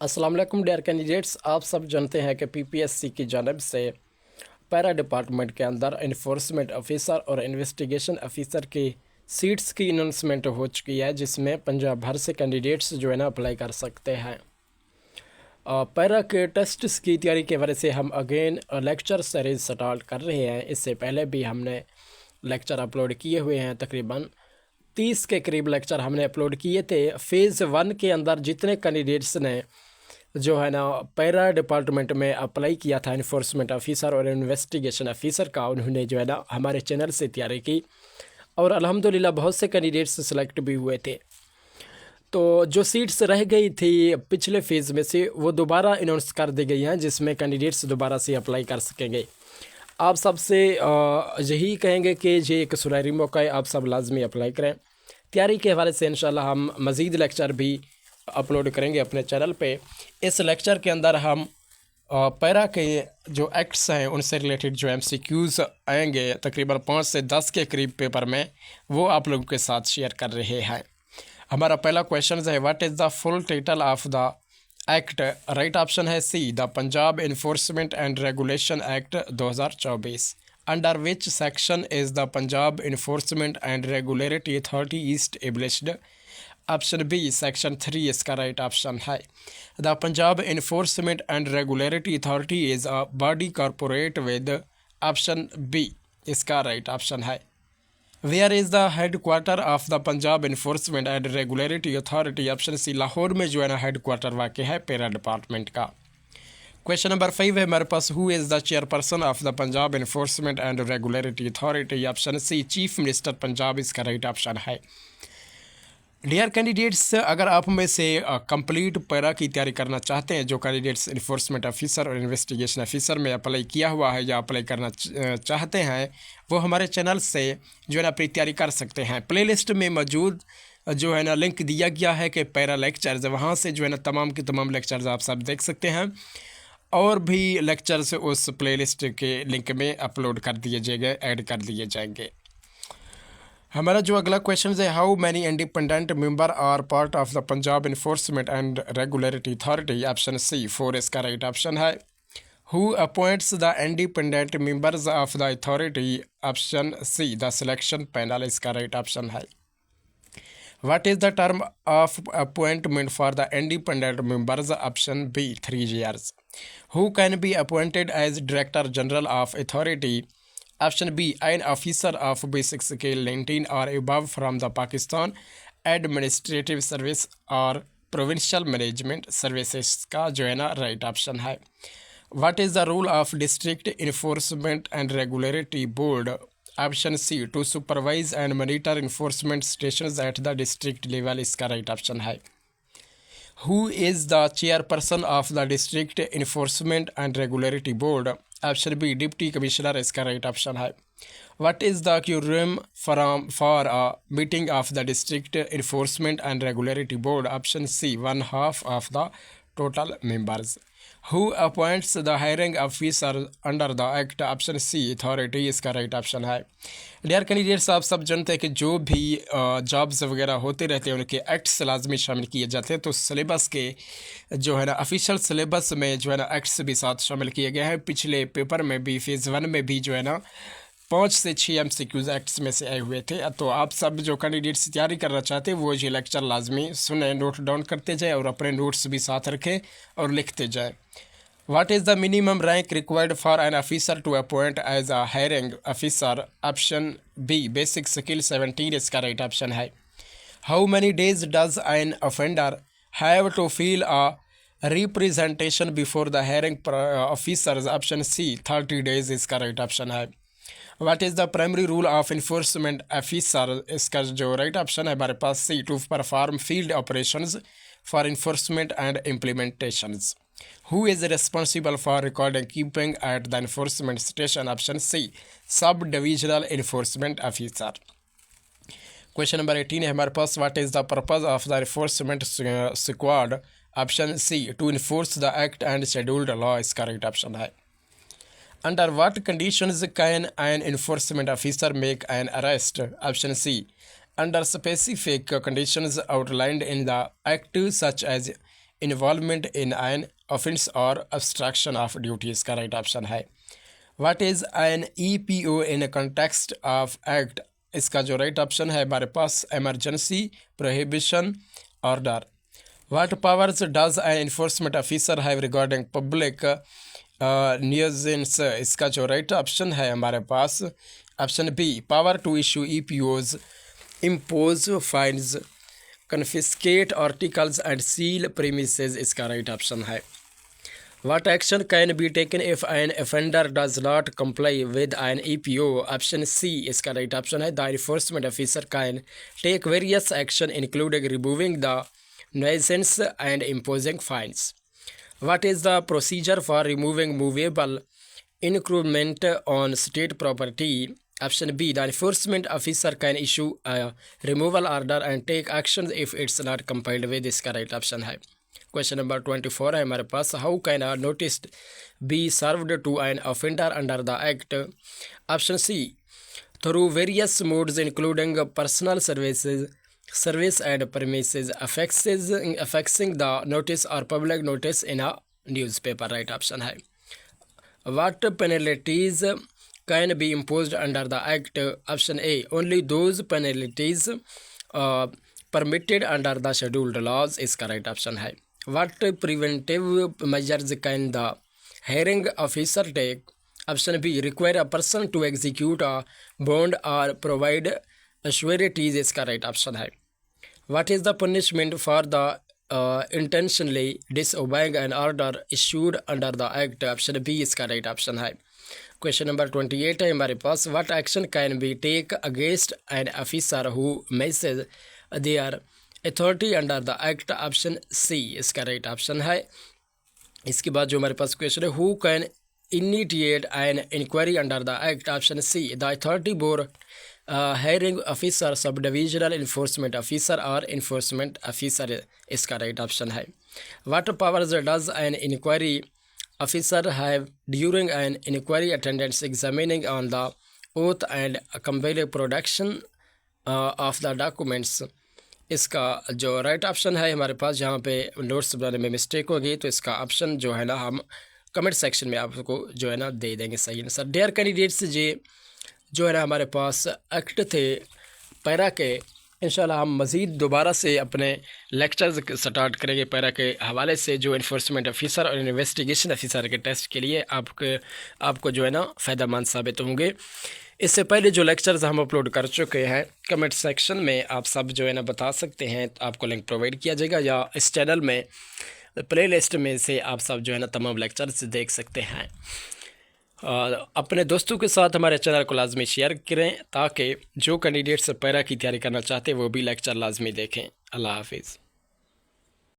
अस्सलाम वालेकुम dear candidates. आप सब जानते हैं कि पीपीएससी की जानिब से पैरा डिपार्टमेंट के अंदर इन्फोर्समेंट ऑफिसर और इन्वेस्टिगेशन ऑफिसर की सीट्स की अनाउंसमेंट हो चुकी है, जिसमें पंजाब भर से कैंडिडेट्स जो है ना अप्लाई कर सकते हैं। पैरा के टेस्ट्स की तैयारी के वजह से हम अगेन लेक्चर सीरीज स्टार्ट कर रहे हैं। इससे पहले भी हमने लेक्चर अपलोड किए हुए हैं, तकरीबन 30 के करीब लेक्चर हमने अपलोड किए थे। फ़ेज़ 1 के अंदर जितने कैंडिडेट्स ने जो है ना पैरा डिपार्टमेंट में अप्लाई किया था इन्फोर्समेंट ऑफिसर और इन्वेस्टिगेशन ऑफिसर का, उन्होंने जो है ना हमारे चैनल से तैयारी की और अल्हम्दुलिल्लाह बहुत से कैंडिडेट्स सेलेक्ट भी हुए थे। तो जो सीट्स रह गई थी पिछले फेज़ में से वो दोबारा अनाउंस कर दी गई हैं, जिसमें कैंडिडेट्स दोबारा से अप्लाई कर सकेंगे। आप सबसे यही कहेंगे कि ये एक सुनहरी मौका है, आप सब लाजमी अप्लाई करें। तैयारी के हवाले से इंशाल्लाह हम मज़ीद लेक्चर भी अपलोड करेंगे अपने चैनल पे। इस लेक्चर के अंदर हम पैरा के जो एक्ट्स हैं उनसे रिलेटेड जो एमसीक्यूज़ आएंगे तकरीबन 5 से 10 के करीब पेपर में, वो आप लोगों के साथ शेयर कर रहे हैं। हमारा पहला क्वेश्चन है, what is the full title of the act? Right option है C, the Punjab enforcement and regulation act 2024। Under which section is the Punjab enforcement and regulatory authority established? Option B section 3 इसका right option है। The Punjab enforcement and regulatory authority is a body corporate with, option B इसका right option है। Where is the headquarter of the Punjab enforcement and regulatory authority? Option C Lahore में जो है ना headquarter वाक़ है PERA department का। Question number 5 है हमारे पास, who is the chairperson of the Punjab enforcement and regulatory authority? Option C chief minister Punjab इसका राइट ऑप्शन है। डियर कैंडिडेट्स, अगर आप में से कंप्लीट पैरा की तैयारी करना चाहते हैं, जो कैंडिडेट्स इन्फोर्समेंट ऑफिसर और इन्वेस्टिगेशन ऑफिसर में अप्लाई किया हुआ है या अप्लाई करना चाहते हैं, वो हमारे चैनल से जो है ना अपनी तैयारी कर सकते हैं। प्लेलिस्ट में मौजूद जो है ना लिंक दिया गया है कि पैरा लेक्चर्स, वहाँ से जो है ना तमाम के तमाम लेक्चर्स आप सब देख सकते हैं और भी लेक्चर्स उस प्लेलिस्ट के लिंक में अपलोड कर दिए जाएंगे, ऐड कर दिए जाएंगे। हमारा जो अगला क्वेश्चन है, how many independent member are part of the Punjab enforcement and regulatory authority? Option C 4 इसका राइट ऑप्शन है। Who appoints the independent members of the authority? Option C the selection panel इसका राइट ऑप्शन है। What is the term of appointment for the independent members? Option B 3 years. Who can be appointed as Director General of Authority? Option B an officer of basic scale 19 or above from the Pakistan Administrative Service or Provincial Management Services का जो है ना right option है। What is the role of District Enforcement and Regulatory Board? Option C to supervise and monitor enforcement stations at the district level इसका right option है। Who is the chairperson of the district enforcement and regulatory board? Option B deputy commissioner इसका right option है। What is the quorum for a meeting of the district enforcement and regulatory board? Option C 1/2 of the total members. Who appoints the hearing officer under the act? Option C authority इसका right option है। Dear candidates, आप सब जानते हैं कि जो भी jobs वगैरह होते रहते हैं उनके एक्ट्स लाजमी शामिल किए जाते हैं। तो सिलेबस के जो है ना ऑफिशियल सिलेबस में जो है ना एक्ट्स भी साथ शामिल किए गए हैं। पिछले पेपर में भी फेज़ 1 में भी जो है ना 5 से 6 MCQs एक्ट्स में से आए हुए थे। तो आप सब जो कैंडिडेट्स तैयारी करना चाहते हैं वो ये लेक्चर लाजमी सुने, नोट डाउन करते जाए और अपने नोट्स भी साथ रखें और लिखते जाए। What is the minimum rank required for an officer to appoint as a hiring officer? Option B basic skill 17 इसका राइट ऑप्शन है। How many days does an offender have to fill a representation before the hiring officers? Option C 30 days इसका right option है। What is the primary rule of enforcement officer? इसका जो right option है हमारे पास C to perform field operations for enforcement and implementations. Who is responsible for record and keeping at the enforcement station? Option C sub-divisional enforcement officer. Question number 18 है हमारे पास, what is the purpose of the enforcement squad? Option C to enforce the act and scheduled law इसका right option है। Under what conditions can an enforcement officer make an arrest? Option C under specific conditions outlined in the act such as involvement in an offence और obstruction of duty, इसका right option है। What is an EPO in context of act, इसका जो right option है हमारे पास emergency prohibition order. What powers does an enforcement officer have regarding public nuisance, इसका जो राइट ऑप्शन है हमारे पास option B, power to issue EPOs, impose fines, confiscate articles and seal premises, इसका राइट ऑप्शन है। What action can be taken if an offender does not comply with an EPO? Option C, इसका right option है। The enforcement officer can take various action including removing the nuisance and imposing fines. What is the procedure for removing movable encroachment on state property? Option B, the enforcement officer can issue a removal order and take action if it's not complied with, इसका right option है। Question number 24 है हमारे पास, how can a notice be served to an offender under the act? Option C, through various modes including personal service and premises affixing the notice और public notice in a newspaper, right option है। What penalties can be imposed under the act? Option A, only those penalties permitted under the scheduled laws, इसका right option है। What preventive measures can the hearing officer take? Option B, require a person to execute a bond or provide sureties, इसका right option है। What is the punishment for the intentionally disobeying an order issued under the act? Option B, इसका right option है। Question number 28 है हमारे पास, what action can be take against an officer who misses their authority under the act? Option C, इसका right option है। इसके बाद जो हमारे पास क्वेश्चन है, who can initiate an inquiry under the act? Option C, the authority board hearing officer, sub divisional enforcement officer और enforcement officer, इसका राइट ऑप्शन है। What powers does an inquiry officer have during an inquiry attendance examining on the oath and comparative production of the documents, इसका जो right option है हमारे पास, जहाँ पे notes बनाने में मिस्टेक होगी तो इसका ऑप्शन जो है ना हम कमेंट सेक्शन में आपको जो है ना दे देंगे सही आंसर। डेयर कैंडिडेट्स, ये जो है ना हमारे पास एक्ट थे पैरा के, इंशाल्लाह हम मज़ीद दोबारा से अपने लेक्चर्स स्टार्ट करेंगे पैरा के हवाले से, जो इन्फोर्समेंट ऑफिसर और इन्वेस्टिगेशन ऑफिसर के टेस्ट के लिए आपको जो है ना फ़ायदेमंद साबित होंगे। इससे पहले जो लेक्चर्स हम अपलोड कर चुके हैं, कमेंट सेक्शन में आप सब जो है ना बता सकते हैं, तो आपको लिंक प्रोवाइड किया जाएगा, या इस चैनल में प्लेलिस्ट में से आप सब जो है ना तमाम लेक्चर्स देख सकते हैं। अपने दोस्तों के साथ हमारे चैनल को लाजमी शेयर करें ताकि जो कैंडिडेट्स पैरा की तैयारी करना चाहते हैं वो भी लेक्चर लाजमी देखें। अल्लाह हाफिज़।